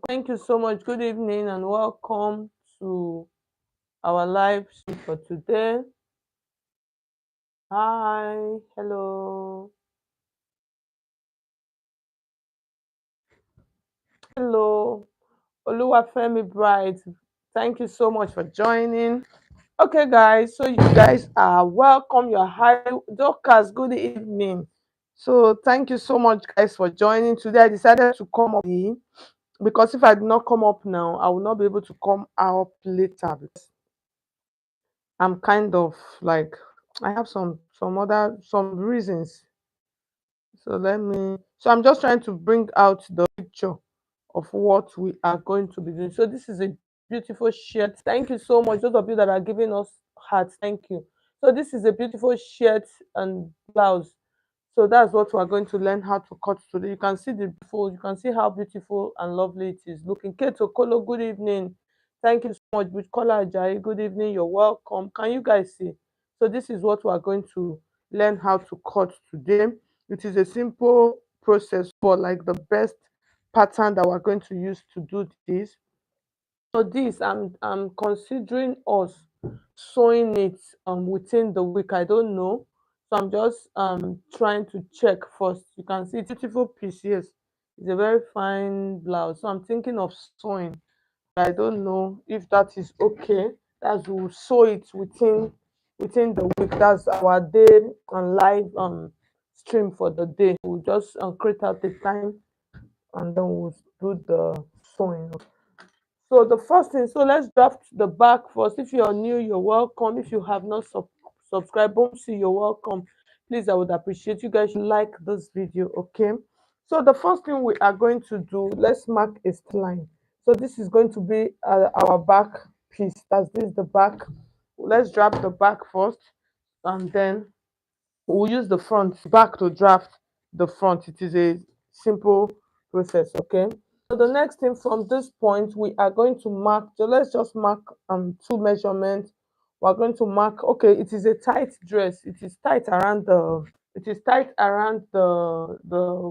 Thank you so much. Good evening and welcome to our live stream for today. Hi, hello, hello, Oluwafemi Bright. Thank you so much for joining. Okay, guys, so you guys are welcome. You're high. Dorcas, good evening. So, thank you so much, guys, for joining. Today, I decided to come up because if I did not come up now, I will not be able to come up later because I'm kind of like I have some reasons. So I'm just trying to bring out the picture of what we are going to be doing. So this is a beautiful shirt. Thank you so much. Those of you that are giving us hearts, thank you. So this is a beautiful shirt and blouse. So that's what we're going to learn how to cut today. You can see how beautiful and lovely it is looking. Kate Okolo, good evening. Thank you so much. Bukola Ajayi, good evening. You're welcome. Can you guys see? So this is what we're going to learn how to cut today. It is a simple process for like the best pattern that we're going to use to do this. So this I'm considering us sewing it within the week. I don't know. So I'm just trying to check first. You can see it's a beautiful piece, yes. It's a very fine blouse. So I'm thinking of sewing. I don't know if that is okay. That's we'll sew it within the week. That's our day and live stream for the day. We'll just create out the time and then we'll do the sewing. So the first thing, so let's draft the back first. If you're new, you're welcome. If you have not subscribed, boom, see you're welcome. Please, I would appreciate you guys should like this video, okay? So the first thing we are going to do, let's mark a line. So this is going to be our back piece. That's this the back. Let's draft the back first, and then we'll use the front back to draft the front. It is a simple process, okay? So the next thing from this point, we are going to mark. So let's just mark two measurements. We're going to mark. Okay, it is a tight dress. It is tight around the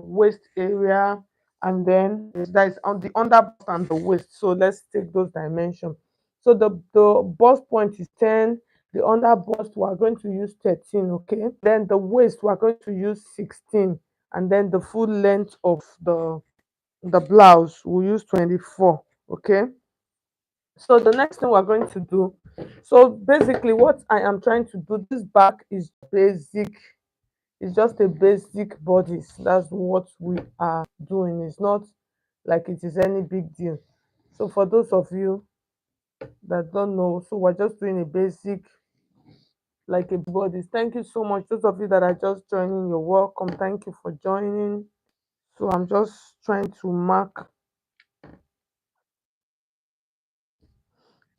waist area, and then that is on the under bust and the waist. So let's take those dimensions. So the bust point is 10, the under bust we are going to use 13, okay? Then the waist we are going to use 16, and then the full length of the blouse we'll use 24, okay? So the next thing we're going to do, so basically what I am trying to do, this back is basic, it's just a basic bodice. That's what we are doing. It's not like it is any big deal. So for those of you that don't know, so we're just doing a basic like a bodice. Thank you so much. Those of you that are just joining, you're welcome. Thank you for joining. So I'm just trying to mark.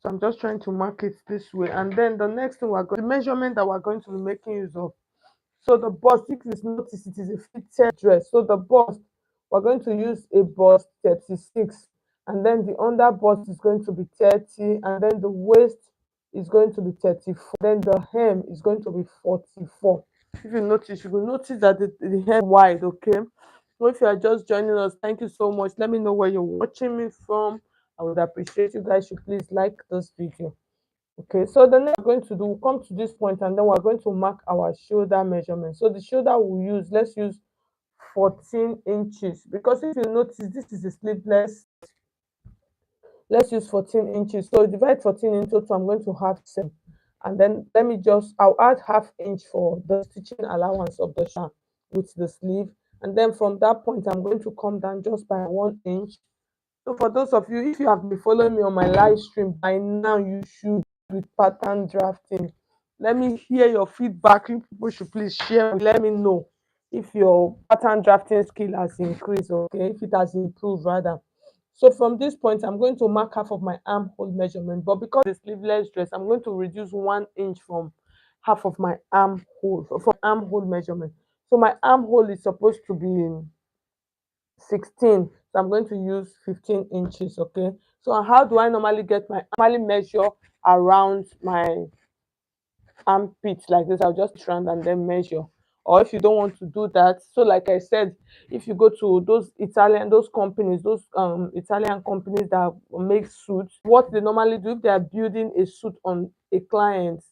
So I'm just trying to mark it this way. And then the next thing the measurement that we're going to be making use of. So the bust, if you notice, it is a fitted dress. So the bust, we're going to use a bust 36, and then the under bust is going to be 30, and then the waist is going to be 34. Then the hem is going to be 44. If you notice, you will notice that the hem wide, okay? So if you are just joining us, thank you so much. Let me know where you're watching me from. I would appreciate you guys should please like this video. Okay, so the next we're going to do, we'll come to this point and then we're going to mark our shoulder measurement. So the shoulder we'll use, let's use 14 inches because if you notice, this is a sleeveless. Let's use 14 inches. So divide 14 into 2, I'm going to have 7. And then I'll add half inch for the stitching allowance of the shirt with the sleeve. And then from that point, I'm going to come down just by 1 inch. So for those of you, if you have been following me on my live stream by now, you should with pattern drafting. Let me hear your feedback. You people should please share. Let me know if your pattern drafting skill has increased, okay? If it has improved rather. So from this point, I'm going to mark half of my armhole measurement. But because the sleeveless dress, I'm going to reduce 1 inch from half of my armhole from armhole measurement. So my armhole is supposed to be 16, so I'm going to use 15 inches, okay? So how do I normally normally measure around my armpit like this? I'll just round and then measure or if you don't want to do that, so like I said, if you go to those companies, those Italian companies that make suits, what they normally do, if they are building a suit on a client,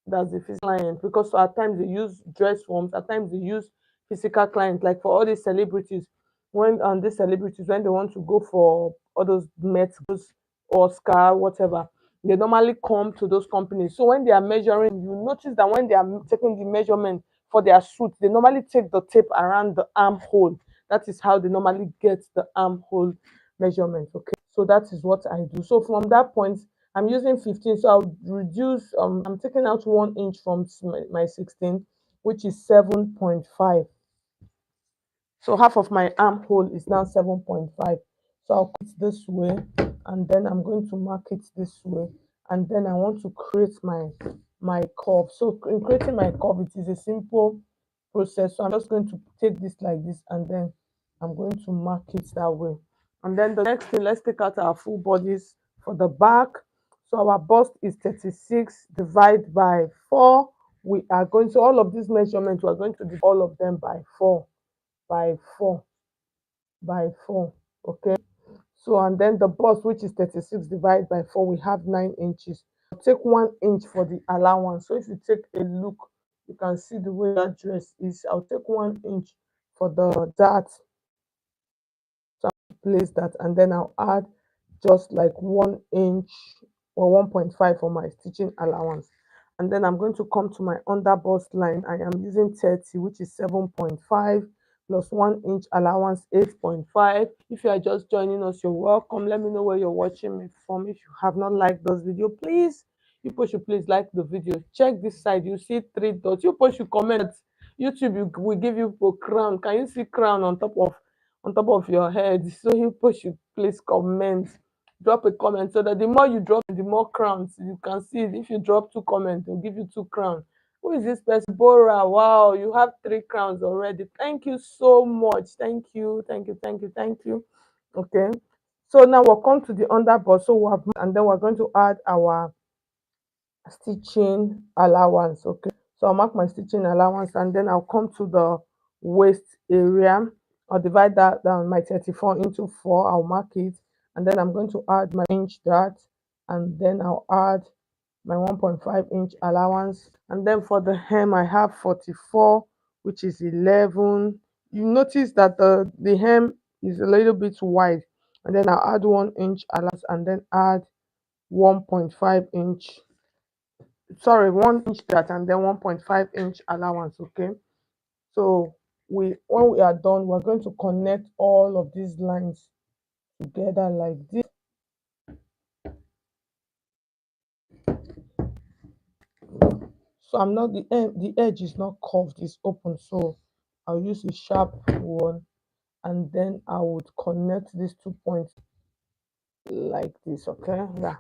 that's the physical client, because at times they use dress forms, at times they use physical clients, like for all these celebrities, when these celebrities, when they want to go for all those Met, those Oscar, whatever, they normally come to those companies. So when they are measuring, you notice that when they are taking the measurement for their suit, they normally take the tape around the armhole. That is how they normally get the armhole measurement. Okay, so that is what I do. So from that point, I'm using 15, so I'll reduce. I'm taking out 1 inch from my 16, which is 7.5. So half of my armhole is now 7.5. So I'll cut it this way, and then I'm going to mark it this way, and then I want to create my curve. So in creating my curve, it is a simple process. So I'm just going to take this like this, and then I'm going to mark it that way. And then the next thing, let's take out our full bodies for the back. So our bust is 36 divided by 4. We are going to, all of these measurements, we're going to do all of them by 4, by 4, by 4. Okay. So and then the bust, which is 36 divided by 4, we have 9 inches. I'll take 1 inch for the allowance. So if you take a look, you can see the way that dress is. I'll take 1 inch for the dart, place that, and then I'll add just like 1 inch or 1.5 for my stitching allowance. And then I'm going to come to my under bust line. I am using 30, which is 7.5, plus 1 inch allowance, 8.5. If you are just joining us, you're welcome. Let me know where you're watching me from. If you have not liked this video, please, you push should please like the video. Check this side, you see 3 dots. You push should comment. YouTube will give you a crown. Can you see crown on top of your head? So people should please comment, drop a comment, so that the more you drop, the more crowns you can see. If you drop 2 comments, they'll give you 2 crowns. Who is this person? Bora, wow, you have 3 crowns already. Thank you so much. Thank you, thank you, thank you, thank you. Okay, so now we'll come to the under bust. So we have, and then we're going to add our stitching allowance. Okay, so I'll mark my stitching allowance, and then I'll come to the waist area. I'll divide that down, my 34, into 4. I'll mark it, and then I'm going to add my inch dart, and then I'll add my 1.5 inch allowance. And then for the hem, I have 44, which is 11. You notice that the hem is a little bit wide, and then I'll add 1 inch allowance, and then add 1.5 inch, sorry, 1 inch that, and then 1.5 inch allowance. Okay, so when we are done, we're going to connect all of these lines together like this. So I'm not, the edge is not curved, it's open, so I'll use a sharp one, and then I would connect these 2 points like this. Okay, yeah.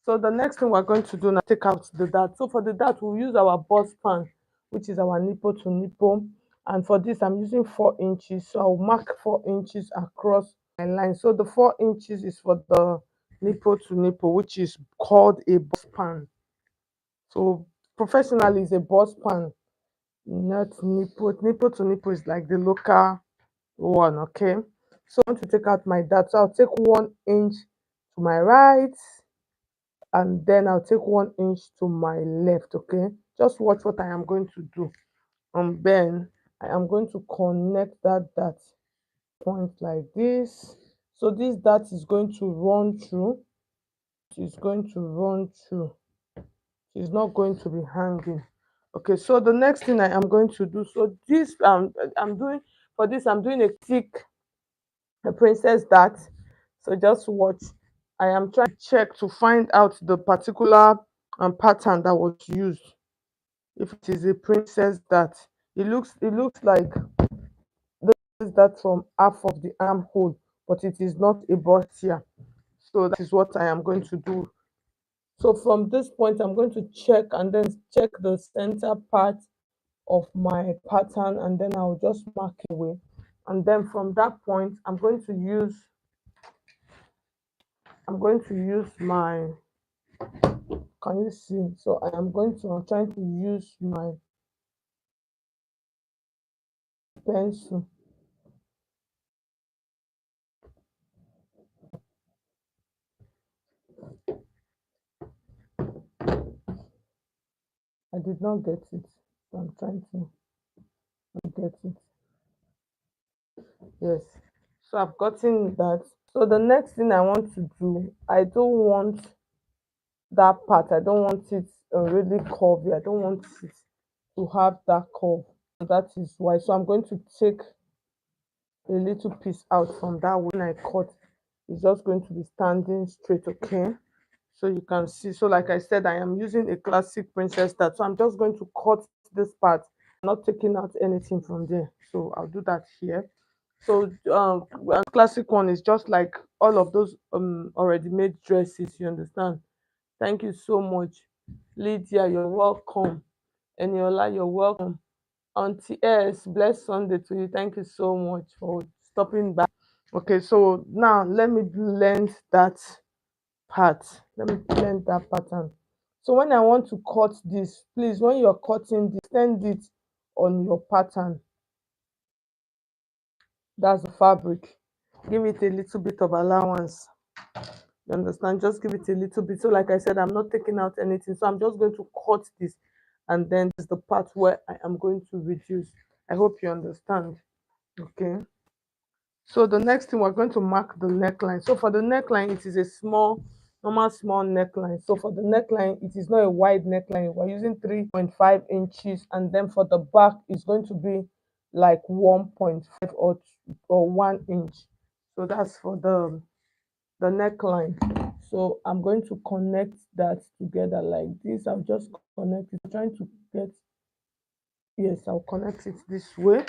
So the next thing we're going to do now, take out the dart. So for the dart, we'll use our bust pan, which is our nipple to nipple. And for this, I'm using 4 inches. So I'll mark 4 inches across my line. So the 4 inches is for the nipple to nipple, which is called a bust pan. So professionally, it's a bust pan, not nipple. Nipple to nipple is like the local one. Okay. So I want to take out my dart. So I'll take 1 inch to my right, and then I'll take 1 inch to my left. Okay, just watch what I am going to do, and then I am going to connect that dart point like this. So this dart is going to run through, it's going to run through, it's not going to be hanging. Okay, so the next thing I am going to do, so this I'm doing, for this I'm doing a thick, a princess dart. So just watch. I am trying to check to find out the particular pattern that was used. If it is a princess dart, it looks like that from half of the armhole, but it is not a bust here. So that is what I am going to do. So from this point, I'm going to check, and then check the center part of my pattern, and then I'll just mark away. And then from that point, I'm going to use my, can you see? So I am going to, I'm trying to use my pencil. I did not get it, so I'm trying to get it. Yes. So I've gotten that. So the next thing I want to do, I don't want that part. I don't want it really curvy. I don't want it to have that curve. So that is why. So I'm going to take a little piece out from that when I cut. It's just going to be standing straight, okay? So you can see. So like I said, I am using a classic princess start. So I'm just going to cut this part, not taking out anything from there. So I'll do that here. So classic one is just like all of those already made dresses, you understand. Thank you so much, Lydia, you're welcome. Eniola, you're welcome. Auntie S, blessed Sunday to you. Thank you so much for stopping by. Okay, so now let me blend that part. Let me blend that pattern. So when I want to cut this, please, when you're cutting this, send it on your pattern. That's the fabric. Give it a little bit of allowance. You understand? Just give it a little bit. So like I said, I'm not taking out anything. So I'm just going to cut this, and then this is the part where I am going to reduce. I hope you understand. Okay. So the next thing, we're going to mark the neckline. So for the neckline, it is a small, normal small neckline. So for the neckline, it is not a wide neckline. We're using 3.5 inches, and then for the back, it's going to be like 1.5 or 1 inch. So that's for the neckline. So I'm going to connect that together like this. I'll just connect it, trying to get, yes, I'll connect it this way.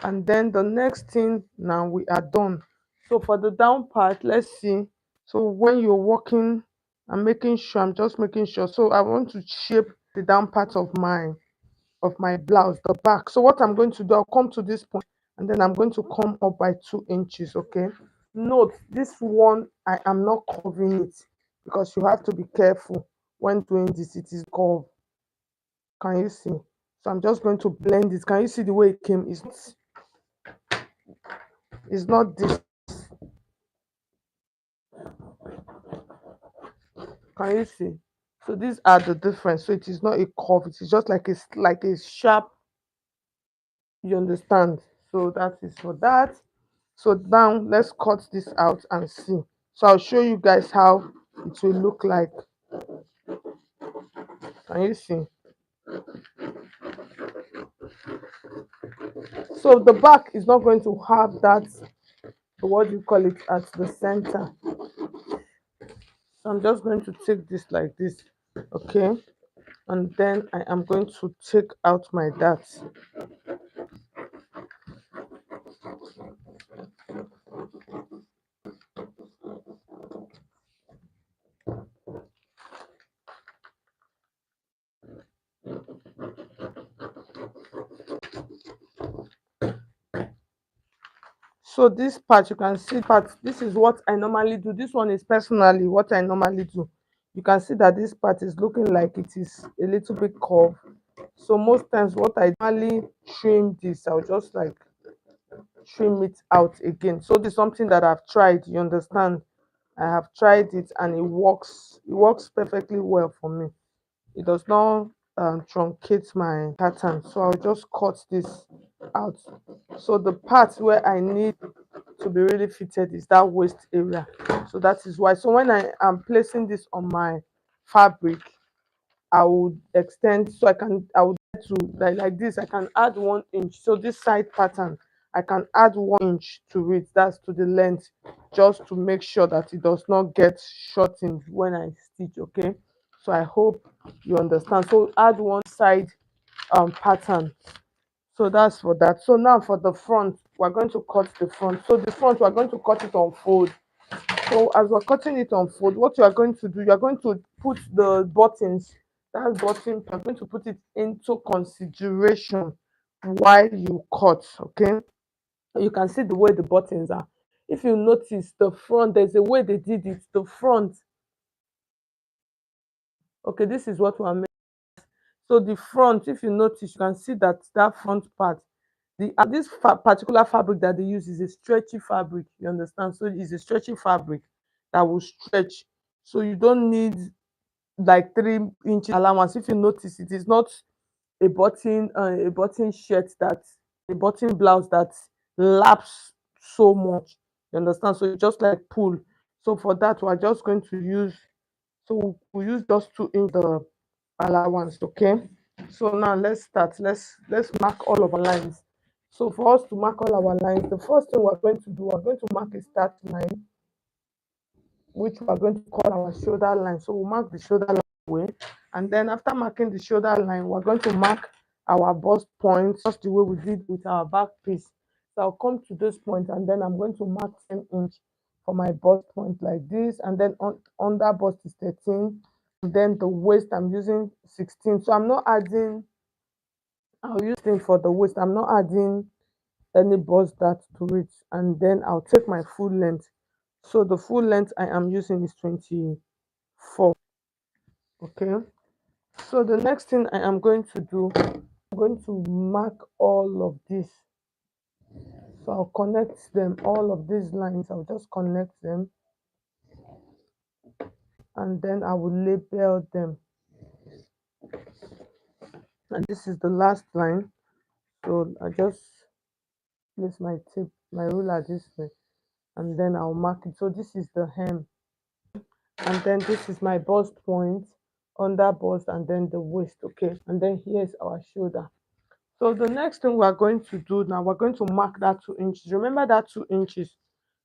And then the next thing, now we are done. So for the down part, let's see. So when you're walking, I'm just making sure. So I want to shape the down part of my blouse, the back. So what I'm going to do, I'll come to this point, and then I'm going to come up by 2 inches. Okay, note this one, I am not curving it, because you have to be careful when doing this. It is curved. Can you see? So I'm just going to blend it. Can you see the way it came? It's not this. Can you see? So these are the difference. So it is not a curve, it is just like a sharp, you understand. So that is for that. So now let's cut this out and see. So I'll show you guys how it will look like. Can you see? So the back is not going to have that, what do you call it, at the center. So I'm just going to take this like this, okay? And then I am going to take out my darts. So this part, you can see part, this is what I normally do. This one is personally what I normally do. You can see that this part is looking like it is a little bit curved. So most times what I normally trim this, I'll just like trim it out again. So this is something that I've tried, you understand. I have tried it and it works perfectly well for me. It does not truncate my pattern. So I'll just cut this out. So the part where I need to be really fitted is that waist area. So that is why. So when I am placing this on my fabric, I would extend, so I would get to like this. I can add 1 inch. So this side pattern, I can add 1 inch to it. That's to the length, just to make sure that it does not get shortened when I stitch. Okay. So I hope you understand. So add one side pattern. So that's for that. So now for the front, we're going to cut the front. So the front, we're going to cut it on fold. So as we're cutting it on fold, what you are going to do, you are going to put the buttons, that button, you're going to put it into consideration while you cut. Okay, you can see the way the buttons are. If you notice the front, there's a way they did it. The front, okay, this is what we're making. So the front, if you notice, you can see that front part, This particular fabric that they use is a stretchy fabric, you understand? So it's a stretchy fabric that will stretch, so you don't need like 3 inches allowance. If you notice, it is not a button shirt that a button blouse that laps so much, you understand? So you just like pull. So for that, we're just going to use, so we use just 2 inch the allowance, okay? So now let's start. Let's mark all of our lines. So for us to mark all our lines, the first thing we're going to do, we're going to mark a start line, which we are going to call our shoulder line. So we'll mark the shoulder line way, and then after marking the shoulder line, we're going to mark our bust point just the way we did with our back piece. So I'll come to this point, and then I'm going to mark 10 inch for my bust point like this, and then under bust is 13, and then the waist I'm using 16. So I'm not adding, I'll use thing for the waist. I'm not adding any bust dart to it, and then I'll take my full length. So the full length I am using is 24. Okay, so the next thing I am going to do, I'm going to mark all of this. So I'll connect them, all of these lines, I'll just connect them, and then I will label them. And this is the last line. So I just place my tape, my ruler this way, and then I'll mark it. So this is the hem, and then this is my bust point, under bust, and then the waist. Okay, and then here's our shoulder. So the next thing we're going to do now, we're going to mark that 2 inches. Remember that 2 inches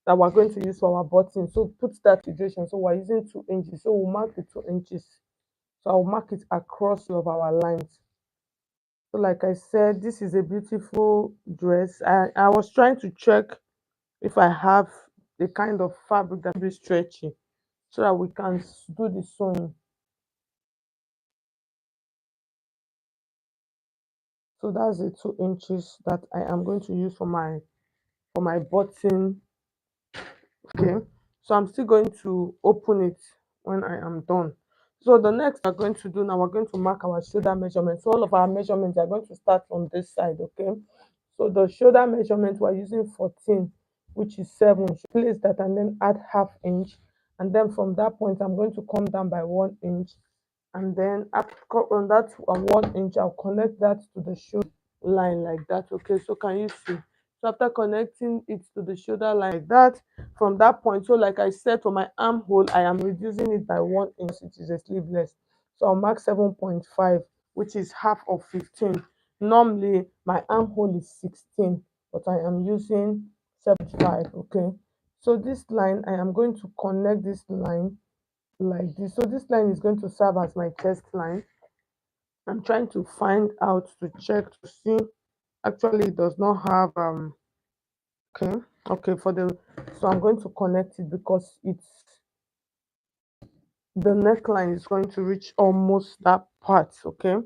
that we're going to use for our button. So put that situation. So we're using 2 inches. So we'll mark the 2 inches. So I'll mark it across all of our lines. So like I said, this is a beautiful dress. I was trying to check if I have the kind of fabric that will be stretchy so that we can do the sewing. So that's the 2 inches that I am going to use for my button. Okay, so I'm still going to open it when I am done. So the next we're going to do now, we're going to mark our shoulder measurement. So all of our measurements are going to start from this side. Okay, so the shoulder measurement we're using 14, which is 7. Place that and then add half inch, and then from that point I'm going to come down by 1 inch, and then after on that 1 inch I'll connect that to the shoulder line like that. Okay, so can you see? So after connecting it to the shoulder line like that, from that point, so like I said, for my armhole I am reducing it by 1 inch, which is a sleeveless. So I'll mark 7.5, which is half of 15. Normally my armhole is 16, but I am using 75. Okay, so this line I am going to connect this line like this. So this line is going to serve as my chest line. I'm trying to find out to check to see. Actually, it does not have okay, okay for the, so I'm going to connect it because it's, the neckline is going to reach almost that part. Okay,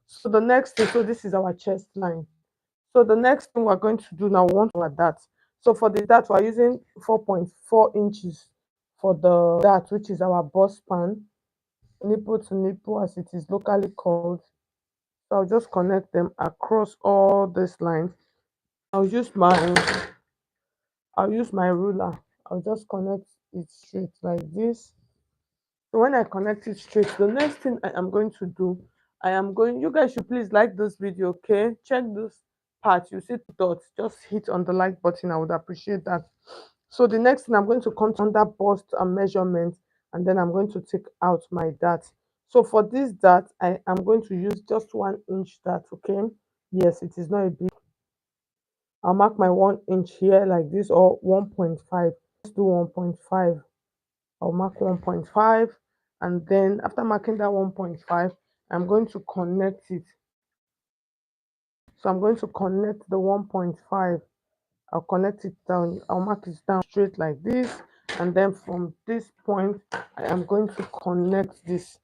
so the next thing, so this is our chest line. So the next thing we're going to do now, we want our dart. So for the dart, we're using 4.4 inches for the dart, which is our bust span, nipple to nipple as it is locally called. So I'll just connect them across all these lines. I'll use my ruler. I'll just connect it straight like this. So when I connect it straight, the next thing I am going to do, you guys should please like this video, okay? Check this part. You see dots, just hit on the like button. I would appreciate that. So the next thing, I'm going to come to under bust and measurement, and then I'm going to take out my dart. So for this dart, I am going to use just 1 inch dart, okay? Yes, it is not a big. I'll mark my 1 inch here like this, or 1.5. Let's do 1.5. I'll mark 1.5, and then after marking that 1.5, I'm going to connect it. So I'm going to connect the 1.5. I'll connect it down. I'll mark it down straight like this, and then from this point, I am going to connect this.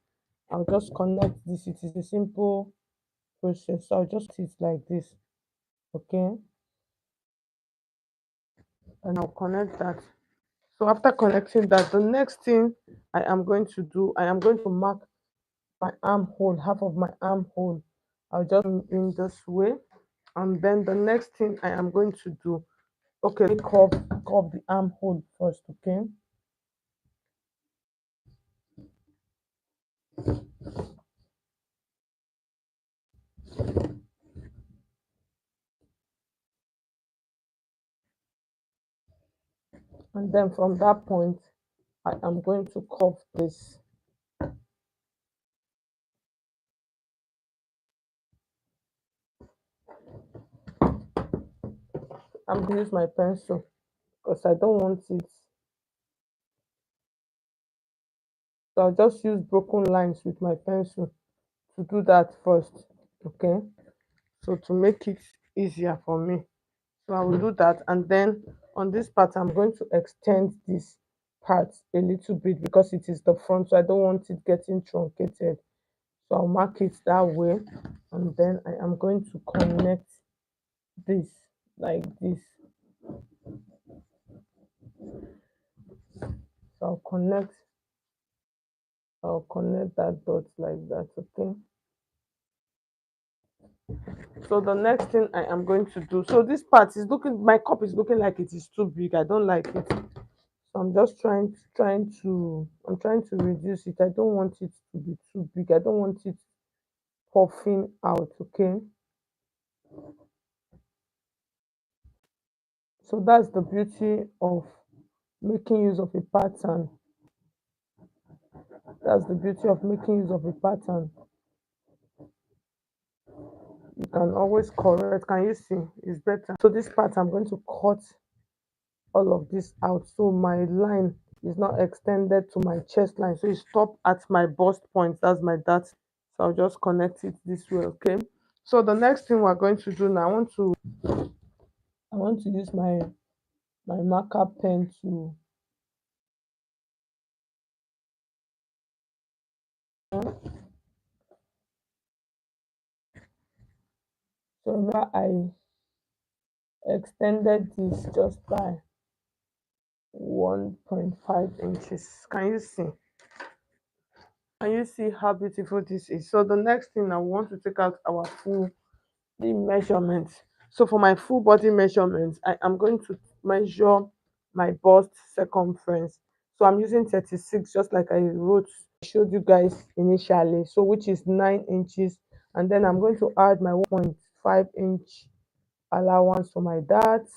I'll just connect this. It is a simple process. So I'll just hit like this, okay, and I'll connect that. So after connecting that, the next thing I am going to do, I am going to mark my armhole, half of my armhole. I'll just in this way. And then the next thing I am going to do, okay, let me curve the armhole first, okay? And then from that point, I am going to curve this. I'm going to use my pencil because I don't want it. So I'll just use broken lines with my pencil to do that first, okay? So to make it easier for me. So I will do that, and then on this part I'm going to extend this part a little bit because it is the front, so I don't want it getting truncated. So I'll mark it that way, and then I am going to connect this like this. So I'll connect that dot like that, okay? So the next thing I am going to do, so this part is looking, my cup is looking like it is too big. I don't like it. So I'm just I'm trying to reduce it. I don't want it to be too big. I don't want it puffing out, okay? So that's the beauty of making use of a pattern. That's the beauty of making use of a pattern. You can always correct. Can you see? It's better. So this part, I'm going to cut all of this out so my line is not extended to my chest line. So it stop at my bust point. That's my dart. So I'll just connect it this way, okay? So the next thing we're going to do now, I want to use my marker pen to, so remember I extended this just by 1.5 inches. Can you see how beautiful this is? So the next thing, I want to take out our full the measurements. So for my full body measurements, I am going to measure my bust circumference. So I'm using 36, just like showed you guys initially. So which is 9 inches. And then I'm going to add my 1.5 inch allowance for my darts,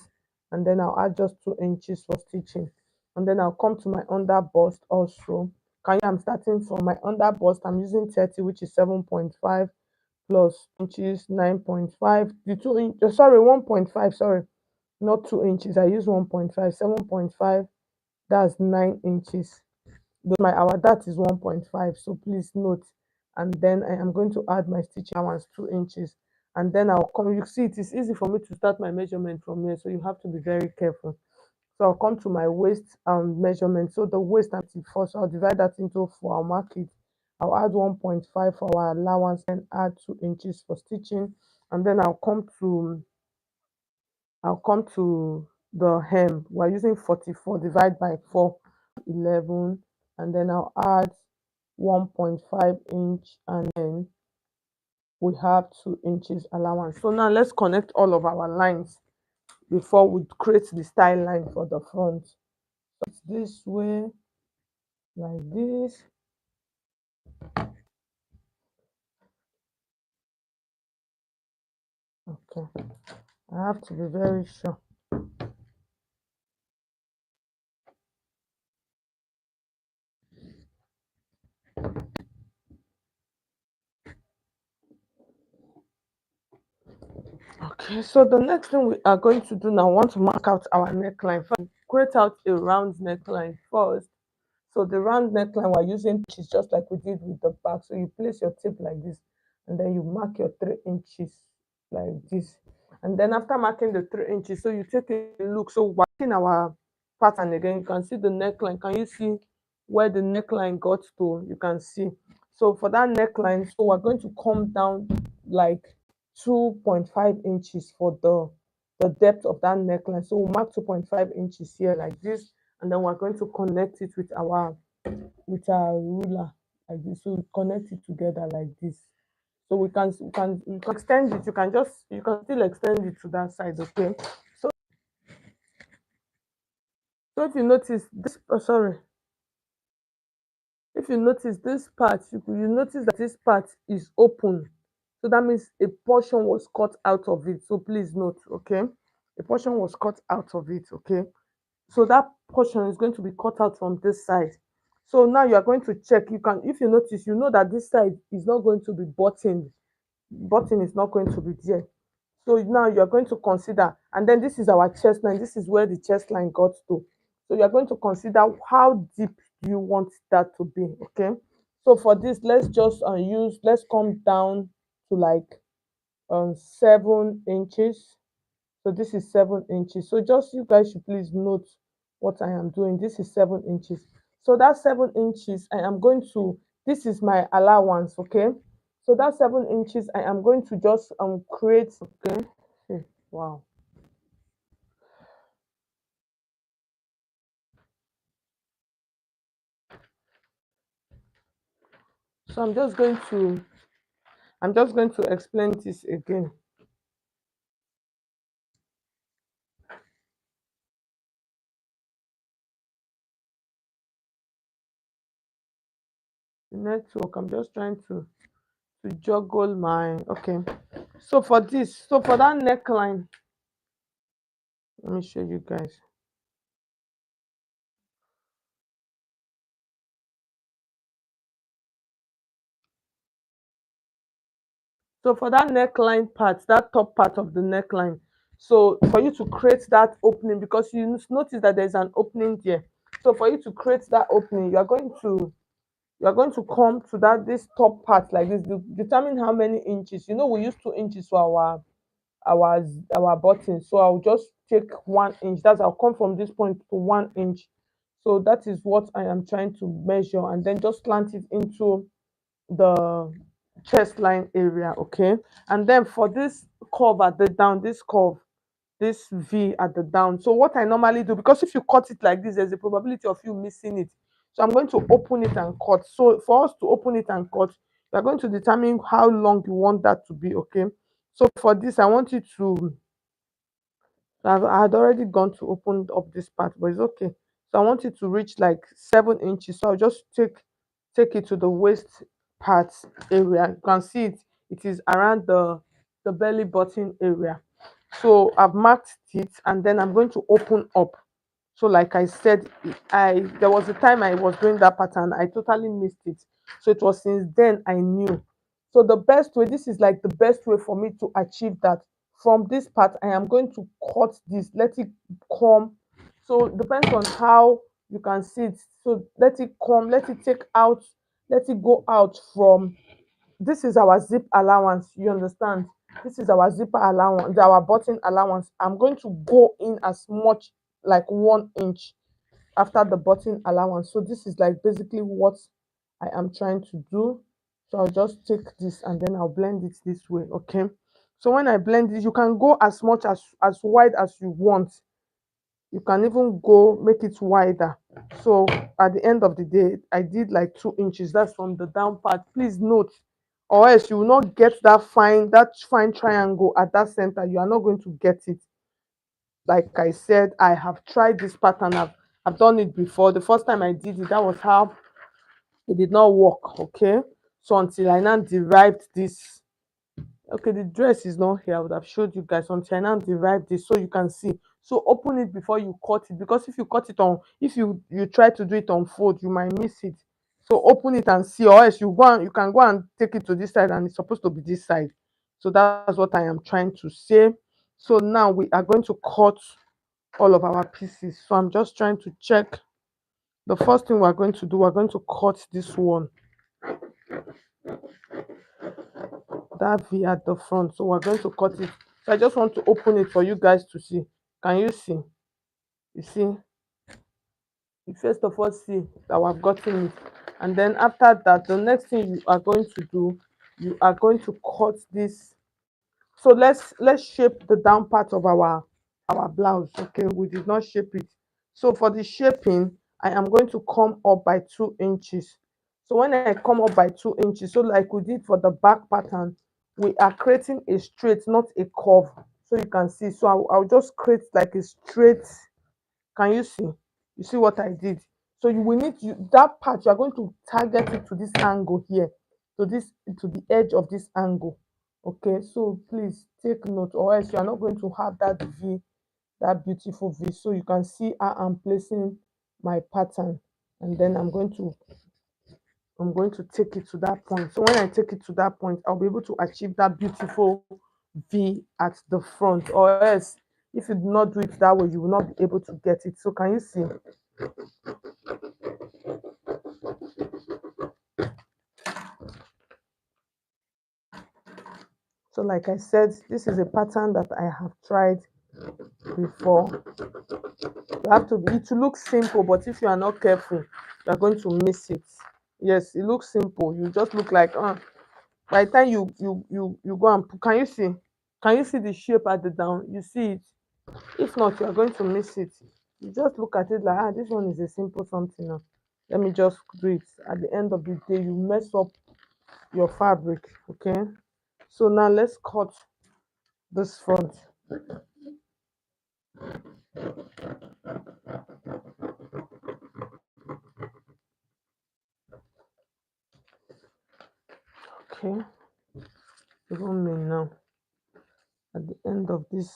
and then I'll add just 2 inches for stitching. And then I'll come to my under bust also. I'm starting from my under bust. I'm using 30, which is 7.5 plus inches, 9.5. The 2 inch, sorry, 1.5, sorry, not 2 inches. I use 1.5, 7.5, that's 9 inches. My our that is 1.5, so please note. And then I am going to add my stitch allowance 2 inches, and then I'll come. You see, it is easy for me to start my measurement from here, so you have to be very careful. So I'll come to my waist measurement. So the waist I'm first, so I'll divide that into four. I'll mark it. I'll add 1.5 for our allowance and add 2 inches for stitching, and then I'll come to the hem. We're using 44, divide by 4, 11, and then I'll add 1.5 inch, and then we have 2 inches allowance. So now let's connect all of our lines before we create the style line for the front. So it's this way, like this. Okay, I have to be very sure. Okay, so the next thing we are going to do now, I want to mark out our neckline. First, create out a round neckline first. So the round neckline we're using, which is just like we did with the back. So you place your tape like this, and then you mark your 3 inches like this. And then after marking the 3 inches, so you take a look. So watching our pattern again, you can see the neckline. Can you see where the neckline got to? You can see. So for that neckline, so we're going to come down like 2.5 inches for the depth of that neckline. So we'll mark 2.5 inches here like this, and then we're going to connect it with our ruler like this. So we connect it together like this. So you can extend it. You can still extend it to that side. Okay. So so if you notice this, oh, sorry, if you notice this part, you notice that this part is open. So that means a portion was cut out of it. So please note, okay, a portion was cut out of it. Okay. So that portion is going to be cut out from this side. So now you are going to check. You can, if you notice, you know that this side is not going to be buttoned. Button is not going to be there. So now you're going to consider, and then this is our chest line. This is where the chest line got to. So you're going to consider how deep do you want that to be. Okay. So for this, let's come down to like 7 inches. So this is 7 inches. So just you guys should please note what I am doing. This is 7 inches. So that 7 inches, I am going to, this is my allowance, okay? So that 7 inches, I am going to just create, okay? Wow. So I'm just going to explain this again. The network, I'm just trying to juggle my, okay. So for that neckline, let me show you guys. So for that neckline part, that top part of the neckline, so for you to create that opening, because notice that there's an opening there. So for you to create that opening, you are going to come to this top part like this. Determine how many inches. We use 2 inches for our our button. So I'll just take 1 inch. I'll come from this point to 1 inch. So that is what I am trying to measure, and then just slant it into the chest line area. Okay. And then for this curve at the down, this V at the down, so what I normally do, because if you cut it like this, there's a probability of you missing it. So I'm going to open it and cut. So for us to open it and cut, you're going to determine how long you want that to be. Okay. So for this, I want you to, I had already gone to open up this part, but it's okay. So I want it to reach like 7 inches. So I'll just take it to the waist part area. You can see it. It is around the belly button area. So I've marked it, and then I'm going to open up. So like I said, I there was a time I was doing that pattern. I totally missed it. So it was since then I knew. So the best way, this is like the best way for me to achieve that. From this part, I am going to cut this, let it come. So it depends on how you can see it. So let it come, let it take out, let it go out from, this is our zip allowance. You understand? This is our zipper allowance, our button allowance. I'm going to go in as much like 1 inch after the button allowance. So this is like basically what I am trying to do. So I'll just take this and then I'll blend it this way. Okay. So when I blend it, you can go as much as wide as you want. You can even go make it wider. So at the end of the day, I did like 2 inches. That's from the down part. Please note, or else you will not get that fine triangle at that center. You are not going to get it. Like I said, I have tried this pattern. I've done it before. The first time I did it, that was how it did not work. Okay. So until I now derived this. Okay, the dress is not here. I would have showed you guys until I now derive this so you can see. So open it before you cut it, because if you cut it on, if you try to do it on fold, you might miss it. So open it and see, or else you can go and take it to this side, and it's supposed to be this side. So that's what I am trying to say. So now we are going to cut all of our pieces. So I'm just trying to check. The first thing we're going to do, we're going to cut this one, that V at the front. So we're going to cut it. So I just want to open it for you guys to see. Can you see? You see? You first of all see that we've gotten it. And then after that, the next thing you are going to do, you are going to cut this. So let's shape the down part of our blouse. Okay, we did not shape it. So for the shaping, I am going to come up by 2 inches. So when I come up by 2 inches, so like we did for the back pattern, we are creating a straight, not a curve. So you can see. So I'll just create like a straight. Can you see? You see what I did? So you will need that part. You are going to target it to this angle here, to this to the edge of this angle. Okay. So please take note, or else you are not going to have that V, that beautiful V. So you can see how I'm placing my pattern, and then I'm going to take it to that point. So when I take it to that point, I'll be able to achieve that beautiful V at the front. Or else, if you do not do it that way, you will not be able to get it. So can you see? So like I said, this is a pattern that I have tried before. You have to be, it looks simple, but if you are not careful, you are going to miss it. Yes, it looks simple. You just look like by the time you go and can you see? Can you see the shape at the down? You see it. If not, you are going to miss it. You just look at it like, this one is a simple something now. Let me just do it. At the end of the day, you mess up your fabric. Okay. So now let's cut this front. Okay. Even me now. At the end of this,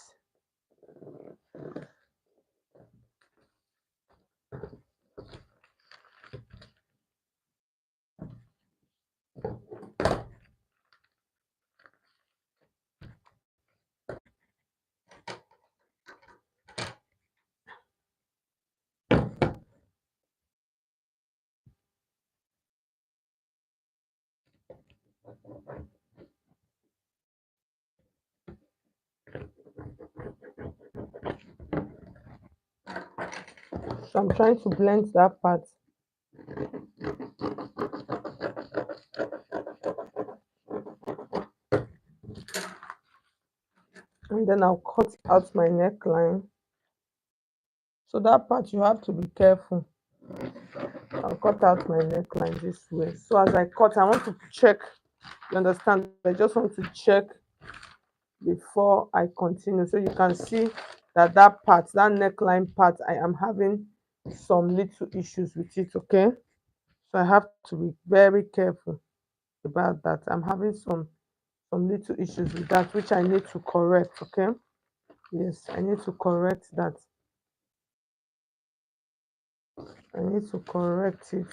so I'm trying to blend that part. And then I'll cut out my neckline. So that part you have to be careful. I'll cut out my neckline this way. So as I cut, I want to check. You understand? I just want to check before I continue. So you can see that that part, that neckline part, I am having some little issues with it. Okay. So I have to be very careful about that. I'm having some little issues with that, which I need to correct. Okay. Yes, I need to correct that. I need to correct it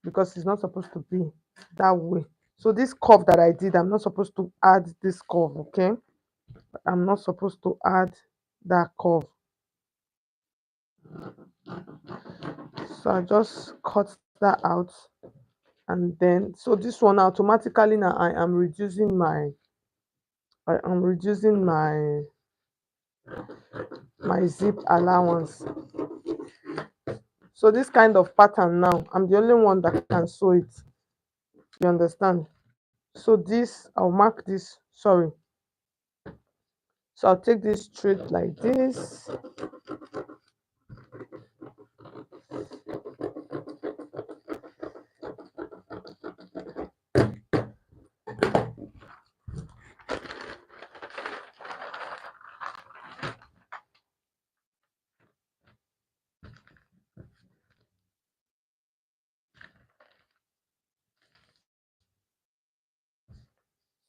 because it's not supposed to be that way. So this curve that I did, I'm not supposed to add this curve, okay? I'm not supposed to add that curve. So I just cut that out, and then so this one automatically now I am reducing my zip allowance. So this kind of pattern now, I'm the only one that can sew it. You understand? So this, I'll mark this, sorry. So I'll take this straight like this.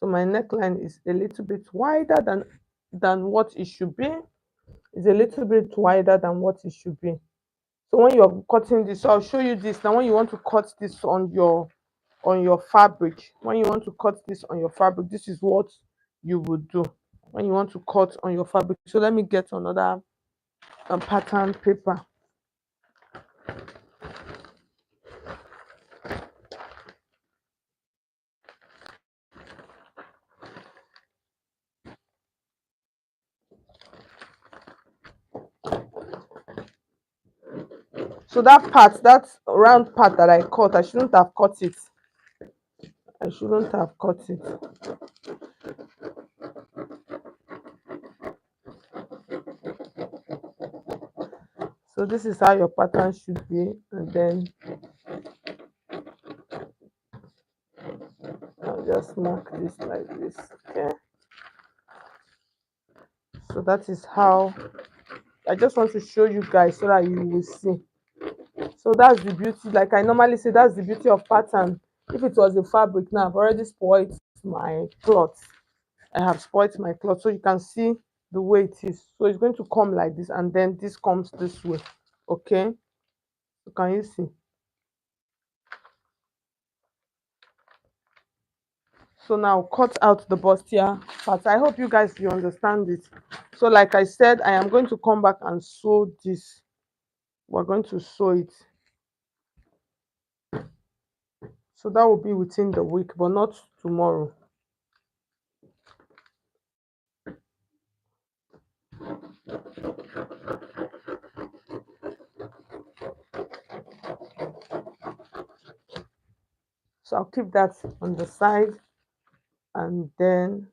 So my neckline is a little bit wider than what it should be. It's a little bit wider than what it should be. So when you're cutting this, so I'll show you this. Now when you want to cut this on your fabric, when you want to cut this on your fabric, this is what you would do when you want to cut on your fabric. So let me get another pattern paper. So that part, that round part that I cut, I shouldn't have cut it. I shouldn't have cut it. So this is how your pattern should be, and then just mark this like this. Okay, so that is how I just want to show you guys so that you will see. So that's the beauty, like I normally say, that's the beauty of pattern. If it was a fabric, now I've already spoiled my cloth. I have spoiled my cloth, so you can see the way it is. So it's going to come like this, and then this comes this way. Okay, so can you see? So now cut out the bustier part. I hope you guys you understand it. So like I said, I am going to come back and sew this. We're going to sew it. So that will be within the week, but not tomorrow. So I'll keep that on the side, and then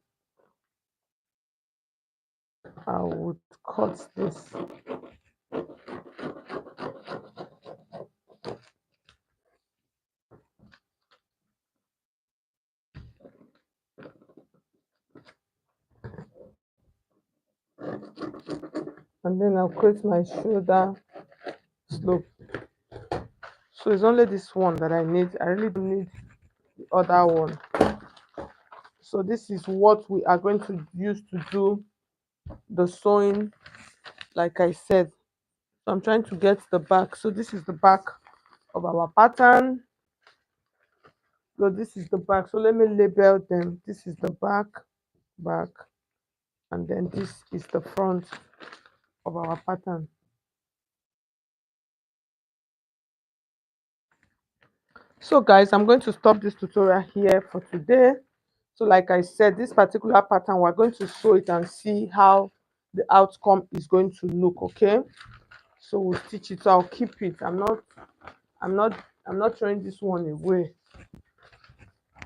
I would cut this. And then I'll create my shoulder slope. So it's only this one that I need. I really don't need the other one. So this is what we are going to use to do the sewing, like I said. So I'm trying to get the back. So this is the back of our pattern. So this is the back. So let me label them. This is the back, and then this is the front of our pattern. So guys, I'm going to stop this tutorial here for today. So like I said, this particular pattern, we're going to sew it and see how the outcome is going to look. Okay, so we'll stitch it. So I'll keep it. I'm not I'm not throwing this one away.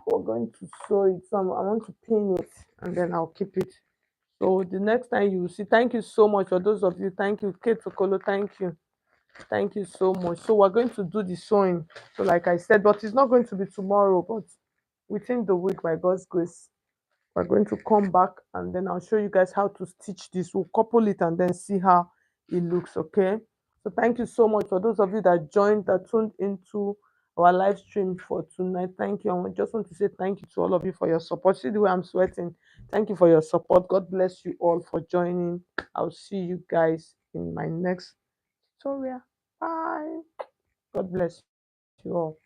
We're going to sew it. So I want to pin it, and then I'll keep it. So the next time you will see, thank you so much for those of you. Thank you, Kate Okolo. Thank you. Thank you so much. So we're going to do the sewing. So like I said, but it's not going to be tomorrow, but within the week by God's grace. We're going to come back, and then I'll show you guys how to stitch this. We'll couple it and then see how it looks. Okay, so thank you so much for those of you that joined, that tuned into our live stream for tonight. Thank you. I just want to say thank you to all of you for your support. See the way I'm sweating. Thank you for your support. God bless you all for joining. I'll see you guys in my next tutorial. Bye. God bless you all.